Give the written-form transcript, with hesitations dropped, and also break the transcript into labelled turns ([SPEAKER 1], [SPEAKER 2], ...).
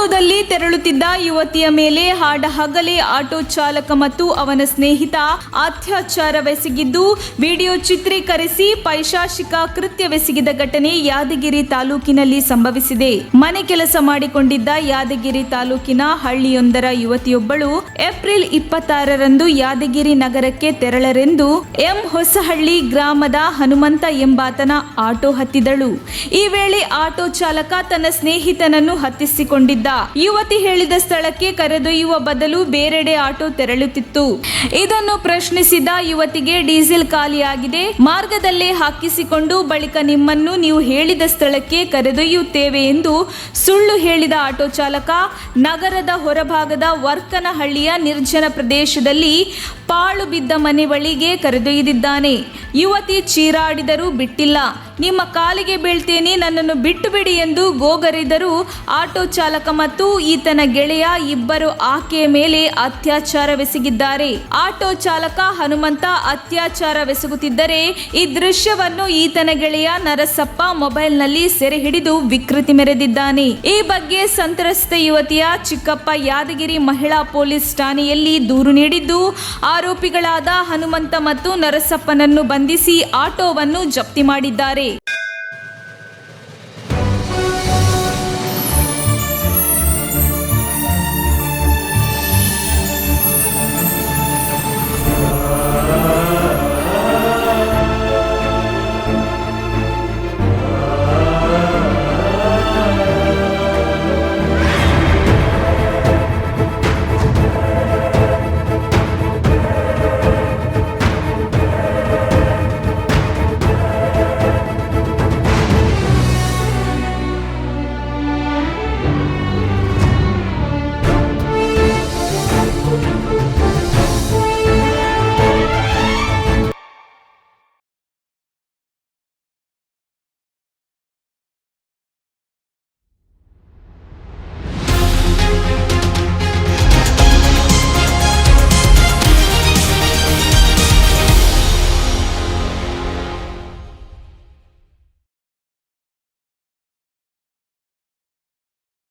[SPEAKER 1] ಆಟೋದಲ್ಲಿ ತೆರಳುತ್ತಿದ್ದ ಯುವತಿಯ ಮೇಲೆ ಹಾಡಹಗಲೇ ಆಟೋ ಚಾಲಕ ಮತ್ತು ಅವನ ಸ್ನೇಹಿತ ಅತ್ಯಾಚಾರವೆಸಗಿದ್ದು ವಿಡಿಯೋ ಚಿತ್ರೀಕರಿಸಿ ಪೈಶಾಚಿಕ ಕೃತ್ಯವೆಸಗಿದ ಘಟನೆ ಯಾದಗಿರಿ ತಾಲೂಕಿನಲ್ಲಿ ಸಂಭವಿಸಿದೆ. ಮನೆ ಕೆಲಸ ಮಾಡಿಕೊಂಡಿದ್ದ ಯಾದಗಿರಿ ತಾಲೂಕಿನ ಹಳ್ಳಿಯೊಂದರ ಯುವತಿಯೊಬ್ಬಳು ಏಪ್ರಿಲ್ 26ರಂದು ಯಾದಗಿರಿ ನಗರಕ್ಕೆ ತೆರಳರೆಂದು ಎಂ ಹೊಸಹಳ್ಳಿ ಗ್ರಾಮದ ಹನುಮಂತ ಎಂಬಾತನ ಆಟೋ ಹತ್ತಿದಳು. ಈ ವೇಳೆ ಆಟೋ ಚಾಲಕ ತನ್ನ ಸ್ನೇಹಿತನನ್ನು ಹತ್ತಿಸಿಕೊಂಡಿದ್ದ. ಯುವತಿ ಹೇಳಿದ ಸ್ಥಳಕ್ಕೆ ಕರೆದೊಯ್ಯುವ ಬದಲು ಬೇರೆಡೆ ಆಟೋ ತೆರಳುತ್ತಿತ್ತು. ಇದನ್ನು ಪ್ರಶ್ನಿಸಿದ ಯುವತಿಗೆ ಡೀಸೆಲ್ ಖಾಲಿಯಾಗಿದೆ, ಮಾರ್ಗದಲ್ಲೇ ಹಾಕಿಸಿಕೊಂಡು ಬಳಿಕ ನಿಮ್ಮನ್ನು ನೀವು ಹೇಳಿದ ಸ್ಥಳಕ್ಕೆ ಕರೆದೊಯ್ಯುತ್ತೇವೆ ಎಂದು ಸುಳ್ಳು ಹೇಳಿದ ಆಟೋ ಚಾಲಕ ನಗರದ ಹೊರಭಾಗದ ವರ್ಕನಹಳ್ಳಿಯ ನಿರ್ಜನ ಪ್ರದೇಶದಲ್ಲಿ ಪಾಳು ಬಿದ್ದ ಮನೆ ಬಳಿಗೆ ಕರೆದೊಯ್ದಿದ್ದಾನೆ. ಯುವತಿ ಚೀರಾಡಿದರೂ ಬಿಟ್ಟಿಲ್ಲ. ನಿಮ್ಮ ಕಾಲಿಗೆ ಬೀಳ್ತೇನೆ, ನನ್ನನ್ನು ಬಿಟ್ಟು ಬಿಡಿ ಎಂದು ಗೋಗರಿದರೂ ಆಟೋ ಚಾಲಕ ಮತ್ತು ಈತನ ಗೆಳೆಯ ಇಬ್ಬರು ಆಕೆಯ ಮೇಲೆ ಅತ್ಯಾಚಾರವೆಸಗಿದ್ದಾರೆ. ಆಟೋ ಚಾಲಕ ಹನುಮಂತ ಅತ್ಯಾಚಾರವೆಸಗುತ್ತಿದ್ದರೆ ಈ ದೃಶ್ಯವನ್ನು ಈತನ ಗೆಳೆಯ ನರಸಪ್ಪ ಮೊಬೈಲ್ನಲ್ಲಿ ಸೆರೆ ಹಿಡಿದು ವಿಕೃತಿ ಮೆರೆದಿದ್ದಾನೆ. ಈ ಬಗ್ಗೆ ಸಂತ್ರಸ್ತ ಯುವತಿಯ ಚಿಕ್ಕಪ್ಪ ಯಾದಗಿರಿ ಮಹಿಳಾ ಪೊಲೀಸ್ ಠಾಣೆಯಲ್ಲಿ ದೂರು ನೀಡಿದ್ದು ಆರೋಪಿಗಳಾದ ಹನುಮಂತ ಮತ್ತು ನರಸಪ್ಪನನ್ನು ಬಂಧಿಸಿ ಆಟೋವನ್ನು ಜಪ್ತಿ ಮಾಡಿದ್ದಾರೆ.